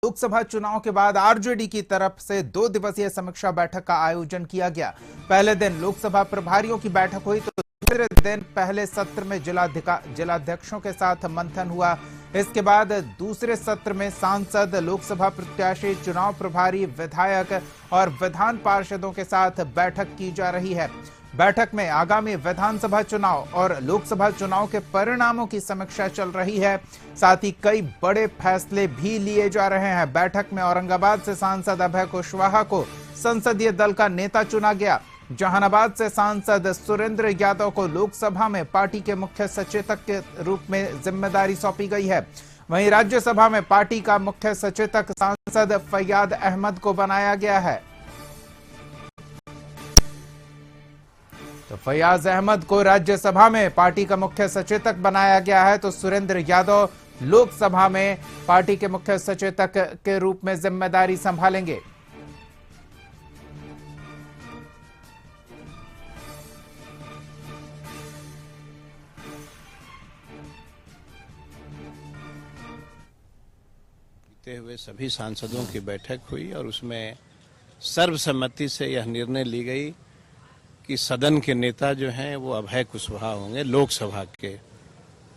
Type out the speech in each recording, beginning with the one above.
लोकसभा चुनाव के बाद आरजेडी की तरफ से 2 दिवसीय समीक्षा बैठक का आयोजन किया गया। पहले दिन लोकसभा प्रभारियों की बैठक हुई तो दूसरे दिन पहले सत्र में जिलाध्यक्षों के साथ मंथन हुआ। इसके बाद दूसरे सत्र में सांसद, लोकसभा प्रत्याशी, चुनाव प्रभारी, विधायक और विधान पार्षदों के साथ बैठक की जा रही है। बैठक में आगामी विधानसभा चुनाव और लोकसभा चुनाव के परिणामों की समीक्षा चल रही है। साथ ही कई बड़े फैसले भी लिए जा रहे हैं। बैठक में औरंगाबाद से सांसद अभय कुशवाहा को संसदीय दल का नेता चुना गया। जहानाबाद से सांसद सुरेंद्र यादव को लोकसभा में पार्टी के मुख्य सचेतक के रूप में जिम्मेदारी सौंपी गई है। वहीं राज्यसभा में पार्टी का मुख्य सचेतक सांसद फैयाज अहमद को बनाया गया है। तो फैयाज अहमद को राज्यसभा में पार्टी का मुख्य सचेतक बनाया गया है, तो सुरेंद्र यादव लोकसभा में पार्टी के मुख्य सचेतक के रूप में जिम्मेदारी संभालेंगे। बीते हुए सभी सांसदों की बैठक हुई और उसमें सर्वसम्मति से यह निर्णय ली गई कि सदन के नेता जो हैं वो अभय कुशवाहा होंगे लोकसभा के,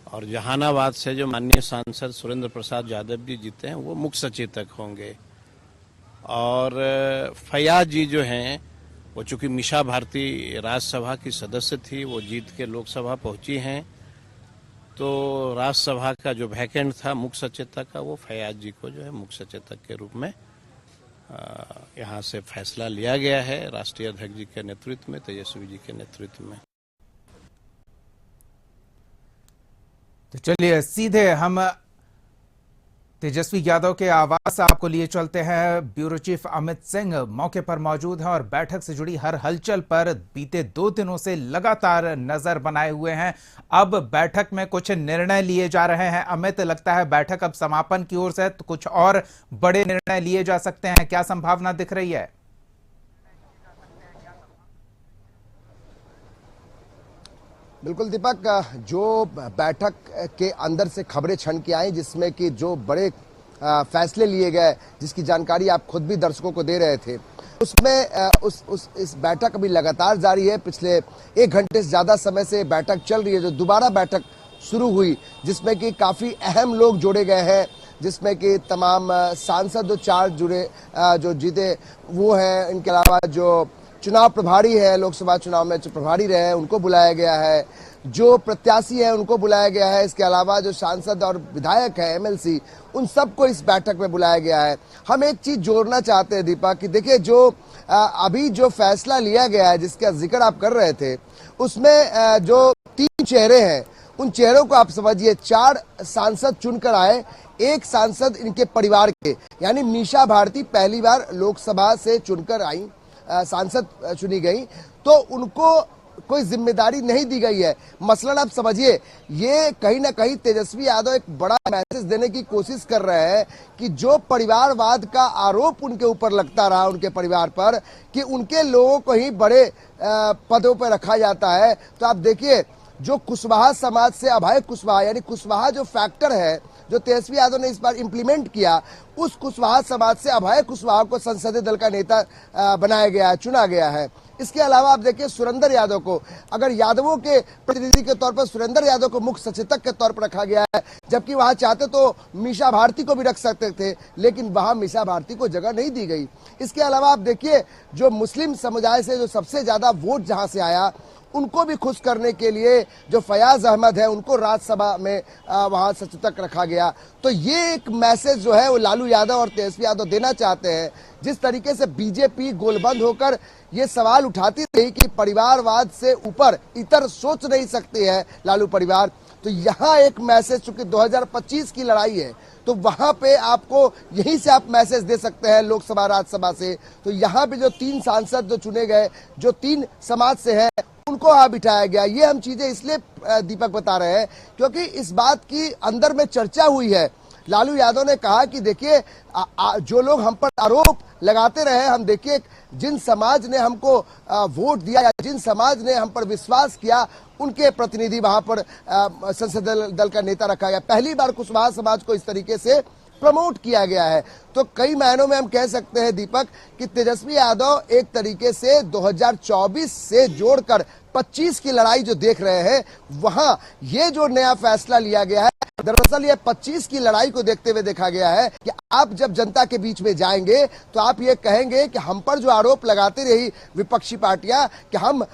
और जहानाबाद से जो माननीय सांसद सुरेंद्र प्रसाद यादव जी जीते हैं वो मुख्य सचेतक होंगे। और फैयाज जी जो हैं वो चूंकि मीसा भारती राज्यसभा की सदस्य थी, वो जीत के लोकसभा पहुंची हैं, तो राज्यसभा का जो वैकेंट था मुख्य सचेतक का, वो फैयाज जी को जो है मुख्य सचेतक के रूप में यहाँ से फैसला लिया गया है राष्ट्रीय अध्यक्ष जी के नेतृत्व में, तेजस्वी जी के नेतृत्व में। तो चलिए सीधे हम तेजस्वी यादव के आवास आपको लिए चलते हैं। ब्यूरो चीफ अमित सिंह मौके पर मौजूद हैं और बैठक से जुड़ी हर हलचल पर बीते 2 दिनों से लगातार नजर बनाए हुए हैं। अब बैठक में कुछ निर्णय लिए जा रहे हैं। अमित, लगता है बैठक अब समापन की ओर से, तो कुछ और बड़े निर्णय लिए जा सकते हैं, क्या संभावना दिख रही है? बिल्कुल दीपक, जो बैठक के अंदर से खबरें छन के आई जिसमें कि जो बड़े फैसले लिए गए, जिसकी जानकारी आप खुद भी दर्शकों को दे रहे थे, उसमें इस बैठक अभी लगातार जारी है। पिछले 1 घंटे से ज्यादा समय से बैठक चल रही है। जो दोबारा बैठक शुरू हुई जिसमें कि काफी अहम लोग जोड़े गए हैं, जिसमें कि तमाम सांसद जो 4 जो जीते वो हैं, इनके अलावा जो चुनाव प्रभारी है, लोकसभा चुनाव में जो प्रभारी रहे उनको बुलाया गया है, जो प्रत्याशी है उनको बुलाया गया है। इसके अलावा जो सांसद और विधायक है, एमएलसी, उन सबको इस बैठक में बुलाया गया है। हम एक चीज जोड़ना चाहते हैं दीपक कि देखिए, जो अभी जो फैसला लिया गया है जिसका जिक्र आप कर रहे थे, उसमें जो 3 चेहरे हैं, उन चेहरों को आप समझिए 4 सांसद चुनकर आए, 1 सांसद इनके परिवार के, यानी मीसा भारती पहली बार लोकसभा से चुनकर आई, सांसद चुनी गई, तो उनको कोई जिम्मेदारी नहीं दी गई है। मसलन आप समझिए, ये कहीं ना कहीं तेजस्वी यादव एक बड़ा मैसेज देने की कोशिश कर रहे हैं कि जो परिवारवाद का आरोप उनके ऊपर लगता रहा, उनके परिवार पर, कि उनके लोगों को ही बड़े पदों पर रखा जाता है। तो आप देखिए, जो कुशवाहा समाज से अभय कुशवाहा, यानी कुशवाहा जो फैक्टर है जो तेजस्वी यादव ने इस बार इंप्लीमेंट किया, उस कुशवाहा समाज से अभय कुशवाहा को संसदीय दल का नेता बनाया गया है, चुना गया है। इसके अलावा आप देखिए, सुरेंद्र यादव को, अगर यादवों के प्रतिनिधि के तौर पर सुरेंद्र यादव को मुख्य सचेतक के तौर पर रखा गया है, जबकि वहां चाहते तो मीसा भारती को भी रख सकते थे, लेकिन वहां मीसा भारती को जगह नहीं दी गई। इसके अलावा आप देखिए, जो मुस्लिम समुदाय से जो सबसे ज्यादा वोट जहां से आया, उनको भी खुश करने के लिए जो फैयाज अहमद है उनको राज्यसभा में वहां सचेतक रखा गया। तो ये एक मैसेज जो है वो लालू यादव और तेजस्वी यादव देना चाहते हैं। जिस तरीके से बीजेपी गोलबंद होकर ये सवाल उठाती रही कि परिवारवाद से ऊपर इतर सोच नहीं सकती है लालू परिवार, तो यहाँ एक मैसेज, चूंकि 2025 की लड़ाई है, तो वहां पे आपको यहीं से आप मैसेज दे सकते हैं लोकसभा राज्यसभा से। तो यहाँ पे जो 3 सांसद जो चुने गए, जो 3 समाज से हैं, उनको वहां बिठाया गया। ये हम चीजें इसलिए दीपक बता रहे हैं क्योंकि इस बात की अंदर में चर्चा हुई है। लालू यादव ने कहा कि देखिए, जो लोग हम पर आरोप लगाते रहे, हम देखिए जिन समाज ने हमको वोट दिया या जिन समाज ने हम पर विश्वास किया, उनके प्रतिनिधि वहां पर संसदीय दल का नेता रखा गया। पहली बार कुशवाहा समाज को इस तरीके से प्रमोट किया गया है। तो कई मायनों में हम कह सकते हैं दीपक कि तेजस्वी यादव एक तरीके से 2024 से जोड़कर 25 की लड़ाई जो देख रहे हैं, वहां ये जो नया फैसला लिया गया है, दरअसल ये 25 की लड़ाई को देखते हुए देखा गया है कि आप जब जनता के बीच में जाएंगे तो आप ये कहेंगे कि हम पर जो आरोप लगाती रही विपक्षी पार्टियां कि हम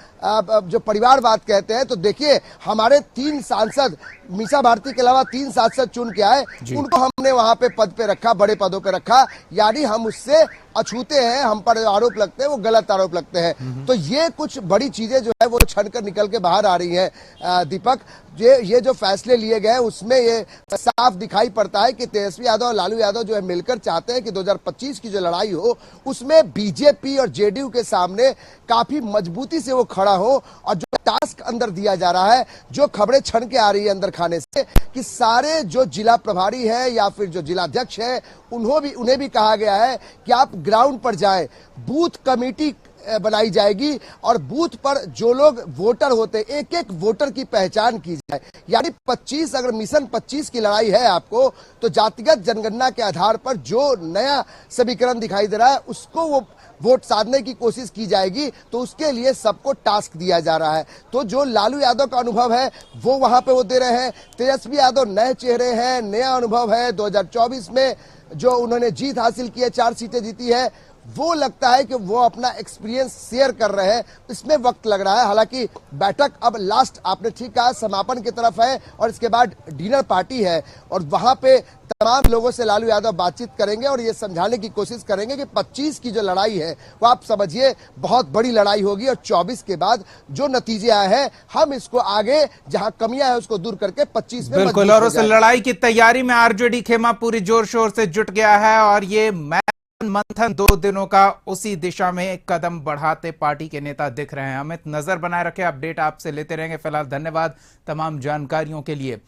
जो परिवारवाद कहते हैं, तो देखिए हमारे 3 सांसद मीसा भारती के अलावा 3 सांसद चुन के आए, उनको हमने वहां पे पद पे रखा, बड़े पदों पे रखा, यानी हम उससे अछूते हैं, हम पर आरोप लगते हैं वो गलत आरोप लगते हैं। तो ये कुछ बड़ी चीजें जो है वो छन कर निकल के बाहर आ रही हैं दीपक। ये जो फैसले लिए गए उसमें ये साफ दिखाई पड़ता है कि तेजस्वी यादव और लालू यादव जो है मिलकर चाहते हैं कि 2025 की जो लड़ाई हो उसमें बीजेपी और जेडीयू के सामने काफी मजबूती से वो खड़ा हो। और जो टास्क अंदर दिया जा रहा है, जो खबरें छन के आ रही है अंदर खाने से, कि सारे जो जिला प्रभारी है या फिर जो जिलाध्यक्ष है उन्हें भी कहा गया है कि आप ग्राउंड पर जाएं, बूथ कमेटी बनाई जाएगी और बूथ पर जो लोग वोटर होते हैं एक एक वोटर की पहचान की जाए। यानी 25 अगर मिशन 25 की लड़ाई है आपको, तो जातिगत जनगणना के आधार पर जो नया समीकरण दिखाई दे रहा है उसको वो वोट साधने की कोशिश की जाएगी। तो उसके लिए सबको टास्क दिया जा रहा है। तो जो लालू यादव का अनुभव है वो वहां पे वो दे रहे हैं, तेजस्वी यादव नए चेहरे हैं, नया अनुभव है, 2024 में जो उन्होंने जीत हासिल की है, 4 सीटें जीती है, वो लगता है कि वो अपना एक्सपीरियंस शेयर कर रहे हैं। इसमें वक्त लग रहा है, हालांकि बैठक अब लास्ट आपने ठीक कहा समापन की तरफ है और इसके बाद डिनर पार्टी है और वहां पे तमाम लोगों से लालू यादव बातचीत करेंगे और ये समझाने की कोशिश करेंगे कि 25 की जो लड़ाई है वो आप समझिए बहुत बड़ी लड़ाई होगी और 24 के बाद जो नतीजे आए हैं हम इसको आगे जहां कमियां है उसको दूर करके 25 में बिल्कुल। और उस लड़ाई की तैयारी में आरजेडी खेमा पूरी जोर शोर से जुट गया है और ये मंथन 2 दिनों का उसी दिशा में एक कदम बढ़ाते पार्टी के नेता दिख रहे हैं। अमित, नजर बनाए रखे, अपडेट आपसे लेते रहेंगे। फिलहाल धन्यवाद तमाम जानकारियों के लिए।